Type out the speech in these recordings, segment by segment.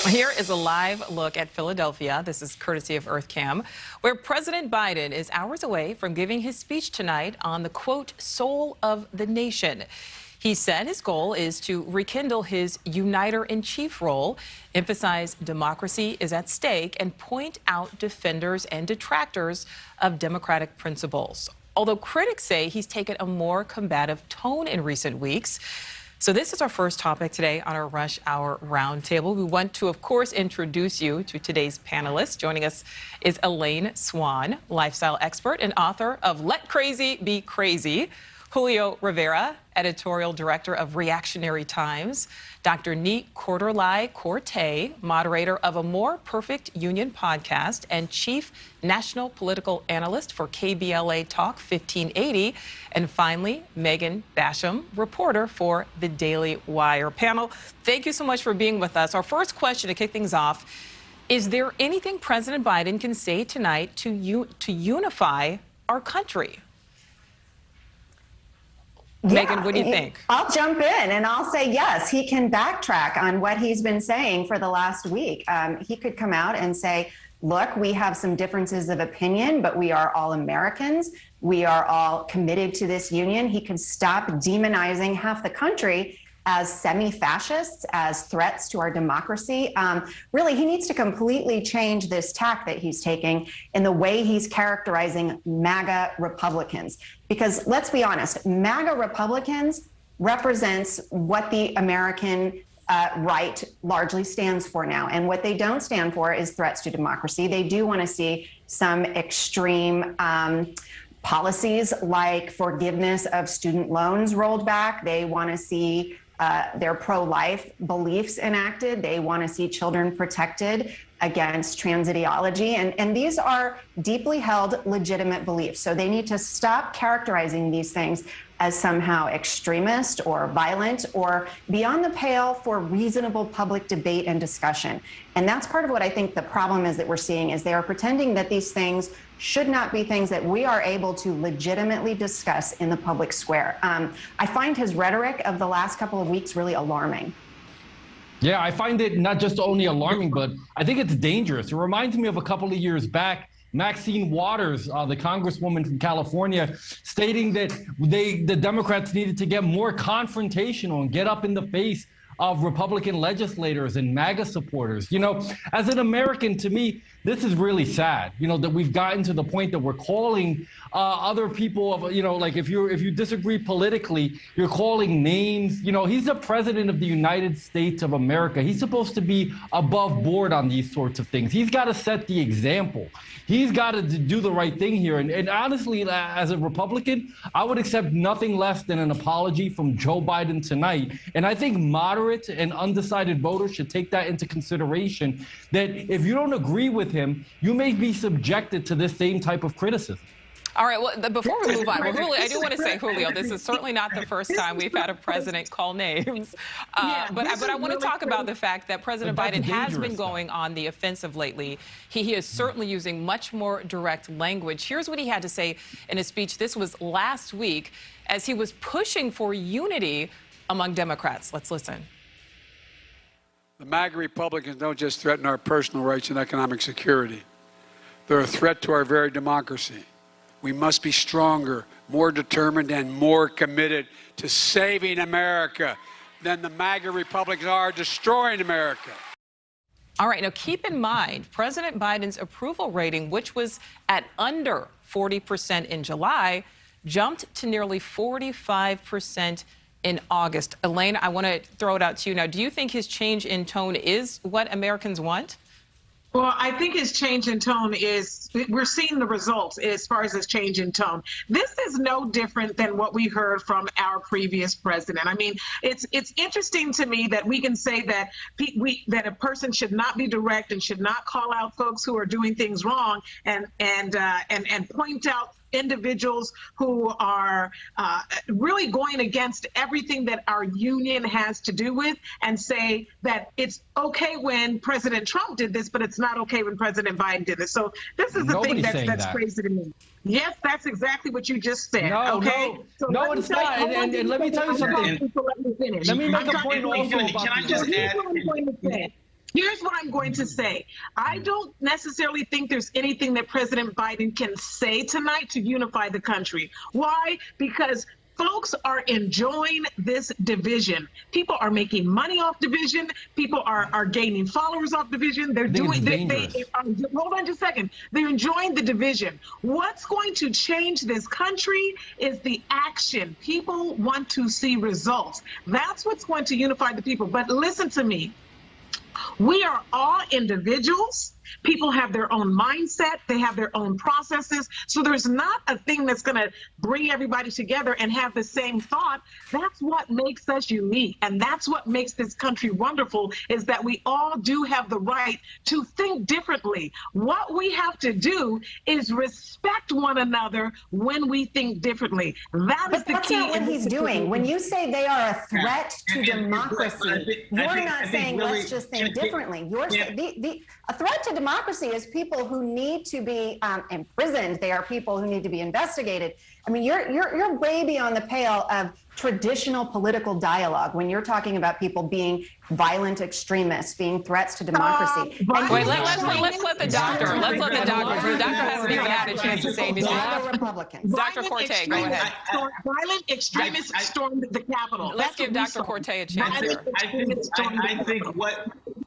Here is a live look at Philadelphia. This is courtesy of EarthCam, where President Biden is hours away from giving his speech tonight on the, quote, soul of the nation. He said his goal is to rekindle his uniter-in-chief role, emphasize democracy is at stake, and point out defenders and detractors of democratic principles. Although critics say he's taken a more combative tone in recent weeks. So this is our first topic today on our Rush Hour Roundtable. We want to, of course, introduce you to today's panelists. Joining us is Elaine Swan, lifestyle expert and author of Let Crazy Be Crazy. Julio Rivera, editorial director of Reactionary Times. Dr. Nichole Berlie, moderator of A More Perfect Union podcast and chief national political analyst for KBLA Talk 1580. And finally, Megan Basham, reporter for The Daily Wire. Panel, thank you so much for being with us. Our first question to kick things off, is there anything President Biden can say tonight to unify our country? Yeah, Megan, what do you think? I'll jump in and I'll say yes, he can backtrack on what he's been saying for the last week. He could come out and say, look, we have some differences of opinion, but we are all Americans. We are all committed to this union. He could stop demonizing half the country as semi-fascists, as threats to our democracy. Really, he needs to completely change this tack that he's taking in the way he's characterizing MAGA Republicans. Because let's be honest, MAGA Republicans represents what the American right largely stands for now. And what they don't stand for is threats to democracy. They do want to see some extreme policies like forgiveness of student loans rolled back. They want to see their pro-life beliefs enacted. They want to see children protected against trans ideology. And these are deeply held legitimate beliefs. So they need to stop characterizing these things as somehow extremist or violent or beyond the pale for reasonable public debate and discussion. And that's part of what I think the problem is that we're seeing is they are pretending that these things should not be things that we are able to legitimately discuss in the public square. I find his rhetoric of the last couple of weeks really alarming. Yeah, I find it not just only alarming, but I think it's dangerous. It reminds me of a couple of years back, Maxine Waters, the congresswoman from California, stating that the Democrats needed to get more confrontational and get up in the face of Republican legislators and MAGA supporters. You know, as an American, to me, this is really sad, you know, that we've gotten to the point that we're calling other people of, you know, like if you disagree politically, you're calling names. You know, he's the president of the United States of America. He's supposed to be above board on these sorts of things. He's got to set the example. He's got to do the right thing here. And honestly, as a Republican, I would accept nothing less than an apology from Joe Biden tonight. And I think moderate and undecided voters should take that into consideration, that if you don't agree with him, you may be subjected to this same type of criticism. All right, well, before we move on, Julio, I do want to say, Julio, this is certainly not the first time we've had a president call names. But I want to talk about the fact that President Biden has been going on the offensive lately. He is certainly using much more direct language. Here's what he had to say in his speech. This was last week as he was pushing for unity among Democrats. Let's listen. The MAGA Republicans don't just threaten our personal rights and economic security. They're a threat to our very democracy. We must be stronger, more determined, and more committed to saving America than the MAGA Republicans are destroying America. All right, now keep in mind, President Biden's approval rating, which was at under 40% in July, jumped to nearly 45% in August. Elaine, I want to throw it out to you now. Do you think his change in tone is what Americans want? Well, I think his change in tone is, we're seeing the results as far as his change in tone. This is no different than what we heard from our previous president. I mean, it's interesting to me that we can say that that a person should not be direct and should not call out folks who are doing things wrong and point out individuals who are really going against everything that our union has to do with, and say that it's okay when President Trump did this, but it's not okay when President Biden did this. So this is the thing that's crazy to me. Yes, that's exactly what you just said. No, okay? no, it's not. And let me tell you something. Let me Let me make a point also about Can I just add? Here's what going to say. I don't necessarily think there's anything that President Biden can say tonight to unify the country. Why? Because folks are enjoying this division. People are making money off division. People are gaining followers off division. They're doing. Hold on just a second. They're enjoying the division. What's going to change this country is the action. People want to see results. That's what's going to unify the people. But listen to me. We are all individuals. People have their own mindset. They have their own processes. So there's not a thing that's going to bring everybody together and have the same thought. That's what makes us unique. And that's what makes this country wonderful, is that we all do have the right to think differently. What we have to do is respect one another when we think differently. That's not what he's doing. When you say they are a threat to democracy, you're not saying let's just think differently. You're saying a threat to democracy is people who need to be imprisoned. They are people who need to be investigated. I mean, you're way beyond the pale of traditional political dialogue when you're talking about people being violent extremists, being threats to democracy. Wait, let's let the doctor. The doctor hasn't even had a chance to say anything. Dr. Cortez, go ahead. Violent extremists stormed the Capitol. Let's give Dr. Cortez a chance here. I think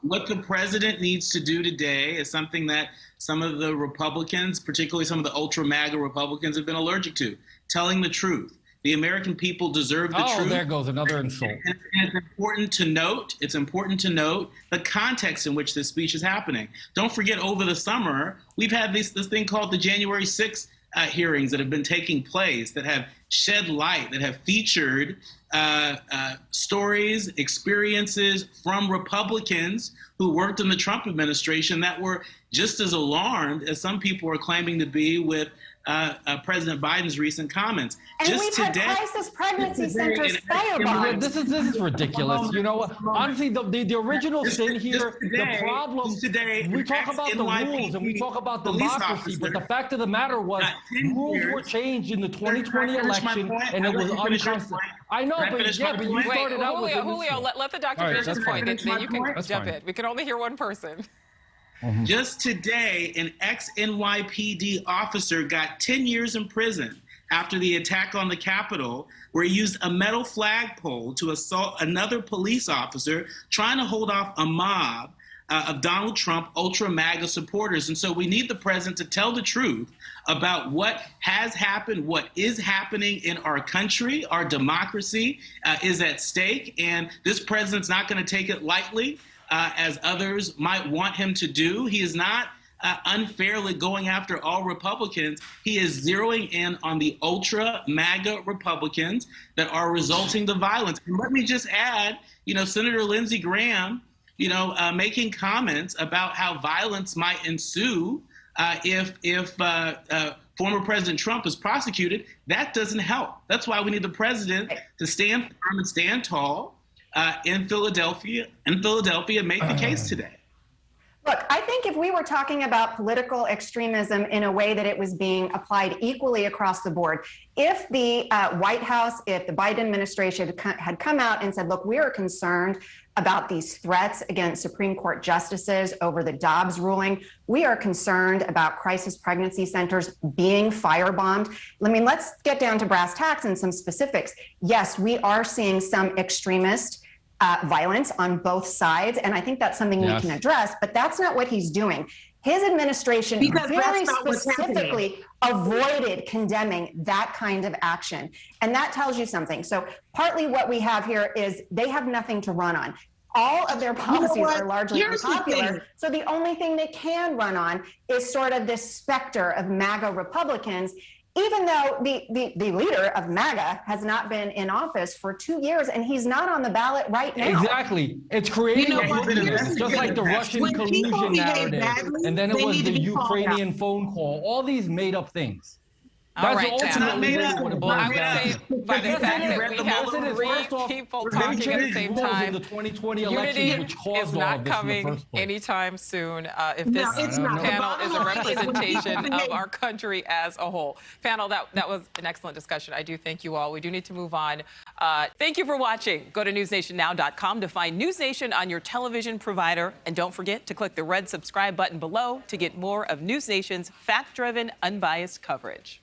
what the president needs to do today is something that some of the Republicans, particularly some of the ultra MAGA Republicans, have been allergic to: telling the truth. The American people deserve the truth. Oh, there goes another insult. And it's important to note. It's important to note the context in which this speech is happening. Don't forget, over the summer, we've had this thing called the January 6th hearings that have been taking place, that have shed light, that have featured stories, experiences from Republicans who worked in the Trump administration that were just as alarmed as some people are claiming to be with President Biden's recent comments. And we've had crisis pregnancy centers firebombed. This is ridiculous. You know what? Honestly, the original sin here, the problem, we talk about the rules and we talk about democracy, but the fact of the matter was rules were changed in the 2020 election and it was unconstitutional. I know, but you started out with Julio, let the doctor finish his point. Then you can jump in. We can only hear one person. Just today, an ex-NYPD officer got 10 years in prison after the attack on the Capitol, where he used a metal flagpole to assault another police officer trying to hold off a mob of Donald Trump ultra MAGA supporters. And so we need the president to tell the truth about what has happened, what is happening in our country. Our democracy is at stake, and this president's not going to take it lightly, as others might want him to do. He is not unfairly going after all Republicans. He is zeroing in on the ultra MAGA Republicans that are resulting the violence. And let me just add, Senator Lindsey Graham, making comments about how violence might ensue if former President Trump is prosecuted. That doesn't help. That's why we need the president to stand firm and stand tall in Philadelphia, make the case today. Look, I think if we were talking about political extremism in a way that it was being applied equally across the board, if the White House, if the Biden administration had come out and said, look, we are concerned about these threats against Supreme Court justices over the Dobbs ruling. We are concerned about crisis pregnancy centers being firebombed. I mean, let's get down to brass tacks and some specifics. Yes, we are seeing some extremist violence on both sides, and I think that's something we can address, but that's not what he's doing. His administration very specifically avoided condemning that kind of action, and that tells you something. So partly what we have here is they have nothing to run on. All of their policies are largely unpopular, so the only thing they can run on is sort of this specter of MAGA Republicans, even though the leader of MAGA has not been in office for 2 years, and he's not on the ballot right now. Exactly. It's creating just like the Russian collusion narrative, and then it was the Ukrainian phone call, all these made up things. All That's right, ultimately panel. what it Well, I boils down would to. say by the fact that read we the have Mullen three First off, people they talking at the changed same rules in time, the 2020 unity elections, which caused is all not of this in the coming first place. anytime soon. If No, this it's not. The panel is a bottom line is when people representation of behave. our country as a whole. Panel, that was an excellent discussion. I do thank you all. We do need to move on. Thank you for watching. Go to newsnationnow.com to find News Nation on your television provider. And don't forget to click the red subscribe button below to get more of News Nation's fact-driven, unbiased coverage.